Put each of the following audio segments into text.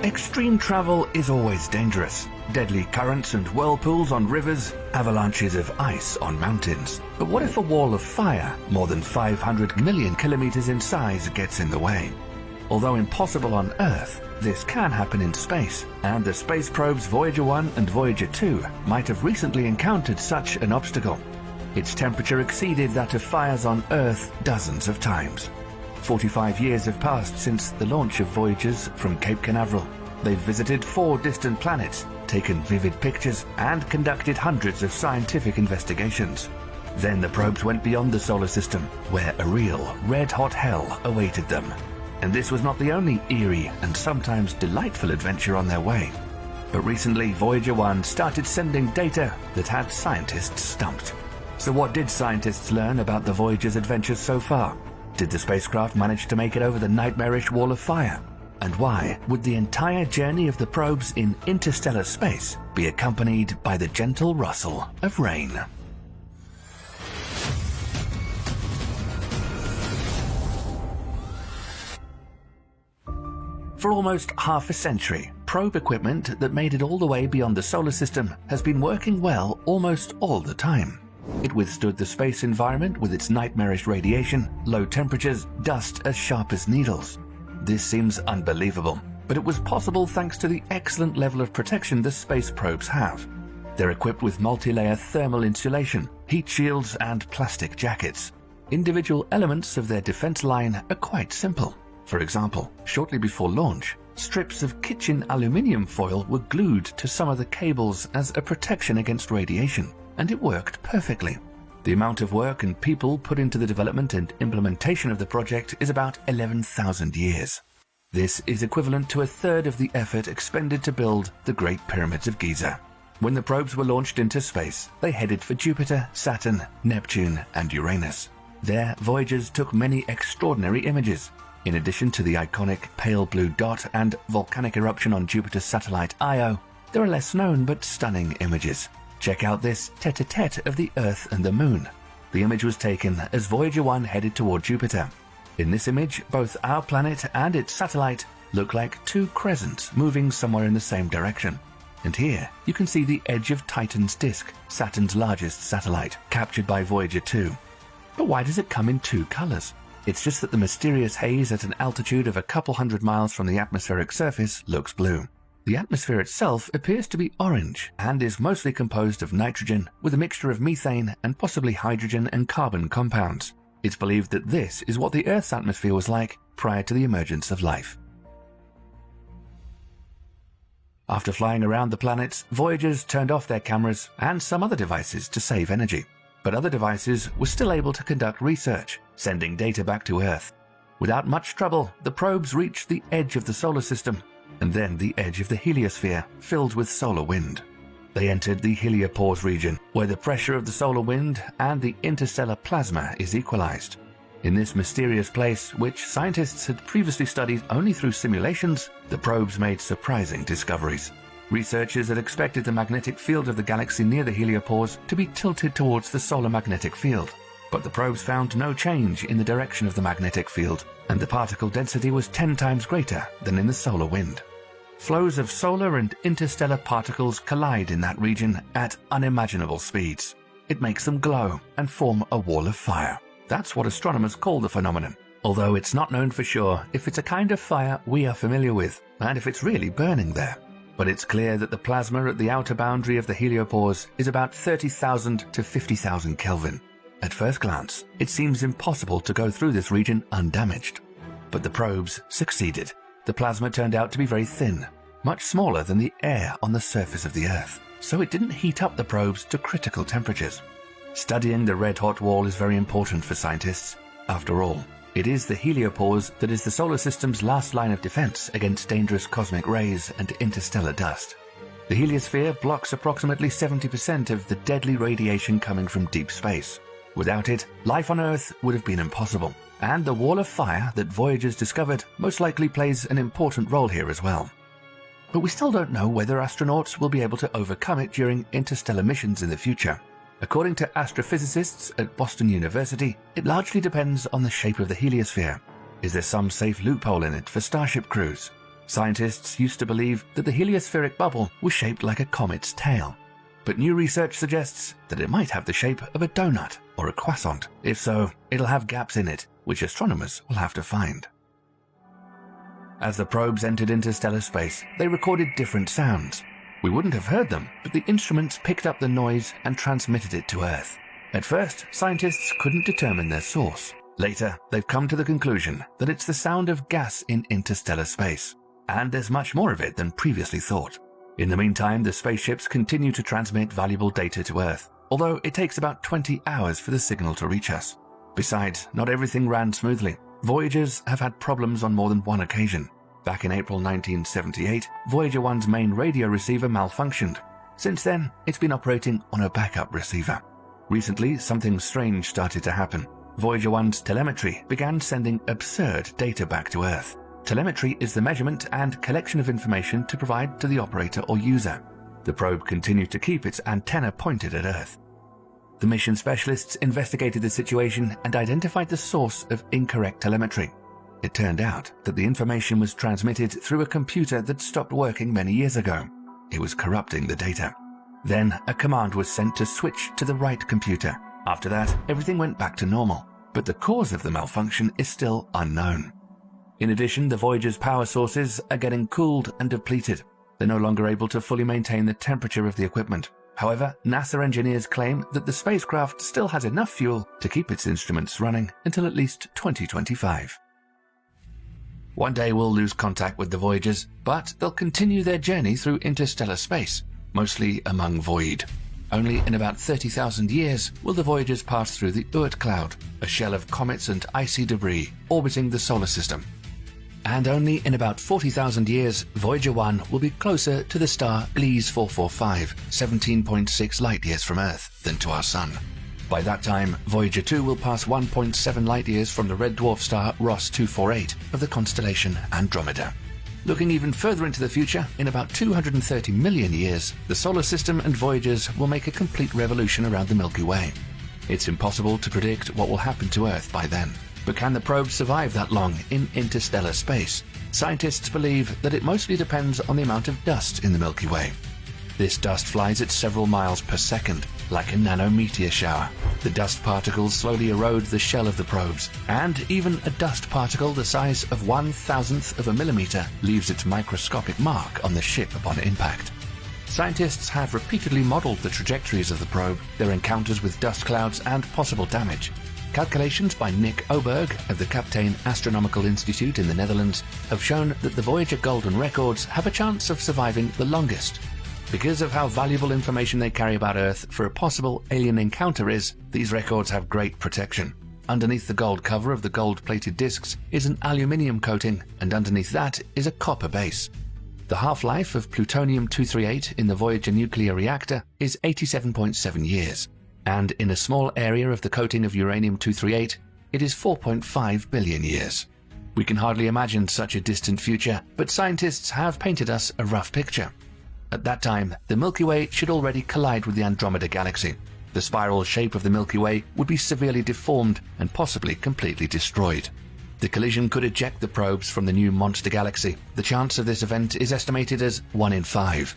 Extreme travel is always dangerous. Deadly currents and whirlpools on rivers, avalanches of ice on mountains. But what if a wall of fire, more than 500 million kilometers in size, gets in the way? Although impossible on Earth, this can happen in space, and the space probes Voyager 1 and Voyager 2 might have recently encountered such an obstacle. Its temperature exceeded that of fires on Earth dozens of times. 45 years have passed since the launch of Voyagers from Cape Canaveral. They've visited 4 distant planets, taken vivid pictures, and conducted hundreds of scientific investigations. Then the probes went beyond the solar system, where a real red-hot hell awaited them. And this was not the only eerie and sometimes delightful adventure on their way. But recently, Voyager 1 started sending data that had scientists stumped. So what did scientists learn about the Voyager's adventures so far? Did the spacecraft manage to make it over the nightmarish wall of fire? And why would the entire journey of the probes in interstellar space be accompanied by the gentle rustle of rain? For almost half a century, probe equipment that made it all the way beyond the solar system has been working well almost all the time. It withstood the space environment with its nightmarish radiation, low temperatures, dust as sharp as needles. This seems unbelievable, but it was possible thanks to the excellent level of protection the space probes have. They're equipped with multi-layer thermal insulation, heat shields, and plastic jackets. Individual elements of their defense line are quite simple. For example, shortly before launch, strips of kitchen aluminium foil were glued to some of the cables as a protection against radiation, and it worked perfectly. The amount of work and people put into the development and implementation of the project is about 11,000 years. This is equivalent to a third of the effort expended to build the Great Pyramids of Giza. When the probes were launched into space, they headed for Jupiter, Saturn, Neptune, and Uranus. There, Voyagers took many extraordinary images. In addition to the iconic pale blue dot and volcanic eruption on Jupiter's satellite Io, there are less known but stunning images. Check out this tete-a-tete of the Earth and the Moon. The image was taken as Voyager 1 headed toward Jupiter. In this image, both our planet and its satellite look like 2 crescents moving somewhere in the same direction. And here, you can see the edge of Titan's disk, Saturn's largest satellite, captured by Voyager 2. But why does it come in 2 colors? It's just that the mysterious haze at an altitude of a couple hundred miles from the atmospheric surface looks blue. The atmosphere itself appears to be orange and is mostly composed of nitrogen with a mixture of methane and possibly hydrogen and carbon compounds. It's believed that this is what the Earth's atmosphere was like prior to the emergence of life. After flying around the planets, Voyagers turned off their cameras and some other devices to save energy. But other devices were still able to conduct research, sending data back to Earth. Without much trouble, the probes reached the edge of the solar system, and then the edge of the heliosphere, filled with solar wind. They entered the heliopause region, where the pressure of the solar wind and the interstellar plasma is equalized. In this mysterious place, which scientists had previously studied only through simulations, the probes made surprising discoveries. Researchers had expected the magnetic field of the galaxy near the heliopause to be tilted towards the solar magnetic field. But the probes found no change in the direction of the magnetic field, and the particle density was 10 times greater than in the solar wind. Flows of solar and interstellar particles collide in that region at unimaginable speeds. It makes them glow and form a wall of fire. That's what astronomers call the phenomenon, although it's not known for sure if it's a kind of fire we are familiar with, and if it's really burning there. But it's clear that the plasma at the outer boundary of the heliopause is about 30,000 to 50,000 Kelvin. At first glance, it seems impossible to go through this region undamaged. But the probes succeeded. The plasma turned out to be very thin, much smaller than the air on the surface of the Earth, so it didn't heat up the probes to critical temperatures. Studying the red-hot wall is very important for scientists. After all, it is the heliopause that is the solar system's last line of defense against dangerous cosmic rays and interstellar dust. The heliosphere blocks approximately 70% of the deadly radiation coming from deep space. Without it, life on Earth would have been impossible, and the wall of fire that Voyagers discovered most likely plays an important role here as well. But we still don't know whether astronauts will be able to overcome it during interstellar missions in the future. According to astrophysicists at Boston University, it largely depends on the shape of the heliosphere. Is there some safe loophole in it for Starship crews? Scientists used to believe that the heliospheric bubble was shaped like a comet's tail. But new research suggests that it might have the shape of a donut or a croissant. If so, it'll have gaps in it, which astronomers will have to find. As the probes entered interstellar space, they recorded different sounds. We wouldn't have heard them, but the instruments picked up the noise and transmitted it to Earth. At first, scientists couldn't determine their source. Later, they've come to the conclusion that it's the sound of gas in interstellar space. And there's much more of it than previously thought. In the meantime, the spaceships continue to transmit valuable data to Earth, although it takes about 20 hours for the signal to reach us. Besides, not everything ran smoothly. Voyagers have had problems on more than one occasion. Back in April 1978, Voyager 1's main radio receiver malfunctioned. Since then, it's been operating on a backup receiver. Recently, something strange started to happen. Voyager 1's telemetry began sending absurd data back to Earth. Telemetry is the measurement and collection of information to provide to the operator or user. The probe continued to keep its antenna pointed at Earth. The mission specialists investigated the situation and identified the source of incorrect telemetry. It turned out that the information was transmitted through a computer that stopped working many years ago. It was corrupting the data. Then a command was sent to switch to the right computer. After that, everything went back to normal, but the cause of the malfunction is still unknown. In addition, the Voyager's power sources are getting cooled and depleted. They're no longer able to fully maintain the temperature of the equipment. However, NASA engineers claim that the spacecraft still has enough fuel to keep its instruments running until at least 2025. One day we'll lose contact with the Voyagers, but they'll continue their journey through interstellar space, mostly among void. Only in about 30,000 years will the Voyagers pass through the Oort cloud, a shell of comets and icy debris orbiting the solar system. And only in about 40,000 years, Voyager 1 will be closer to the star Gliese 445, 17.6 light-years from Earth, than to our Sun. By that time, Voyager 2 will pass 1.7 light-years from the red dwarf star Ross 248 of the constellation Andromeda. Looking even further into the future, in about 230 million years, the solar system and Voyagers will make a complete revolution around the Milky Way. It's impossible to predict what will happen to Earth by then. But can the probe survive that long in interstellar space? Scientists believe that it mostly depends on the amount of dust in the Milky Way. This dust flies at several miles per second, like a nanometeor shower. The dust particles slowly erode the shell of the probes, and even a dust particle the size of 1,000th of a millimeter leaves its microscopic mark on the ship upon impact. Scientists have repeatedly modeled the trajectories of the probe, their encounters with dust clouds, and possible damage. Calculations by Nick Oberg of the Kaptein Astronomical Institute in the Netherlands have shown that the Voyager Golden Records have a chance of surviving the longest. Because of how valuable information they carry about Earth for a possible alien encounter is, these records have great protection. Underneath the gold cover of the gold-plated discs is an aluminium coating, and underneath that is a copper base. The half-life of plutonium-238 in the Voyager nuclear reactor is 87.7 years. And in a small area of the coating of uranium-238, it is 4.5 billion years. We can hardly imagine such a distant future, but scientists have painted us a rough picture. At that time, the Milky Way should already collide with the Andromeda Galaxy. The spiral shape of the Milky Way would be severely deformed and possibly completely destroyed. The collision could eject the probes from the new monster galaxy. The chance of this event is estimated as 1 in 5.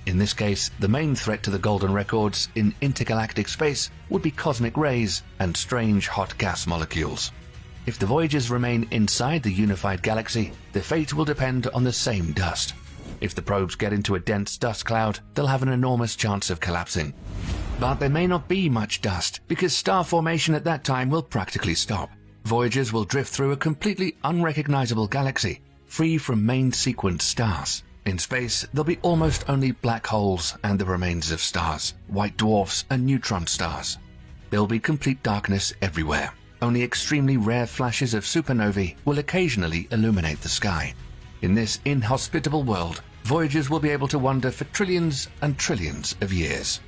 In this case, the main threat to the Golden Records in intergalactic space would be cosmic rays and strange hot gas molecules. If the Voyagers remain inside the unified galaxy, their fate will depend on the same dust. If the probes get into a dense dust cloud, they'll have an enormous chance of collapsing. But there may not be much dust, because star formation at that time will practically stop. Voyagers will drift through a completely unrecognizable galaxy, free from main sequence stars. In space, there'll be almost only black holes and the remains of stars, white dwarfs and neutron stars. There'll be complete darkness everywhere. Only extremely rare flashes of supernovae will occasionally illuminate the sky. In this inhospitable world, Voyagers will be able to wander for trillions and trillions of years.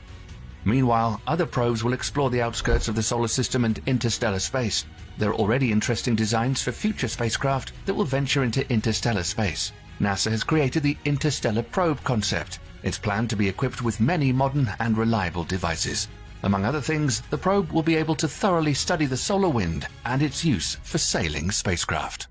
Meanwhile, other probes will explore the outskirts of the solar system and interstellar space. There are already interesting designs for future spacecraft that will venture into interstellar space. NASA has created the Interstellar Probe concept. It's planned to be equipped with many modern and reliable devices. Among other things, the probe will be able to thoroughly study the solar wind and its use for sailing spacecraft.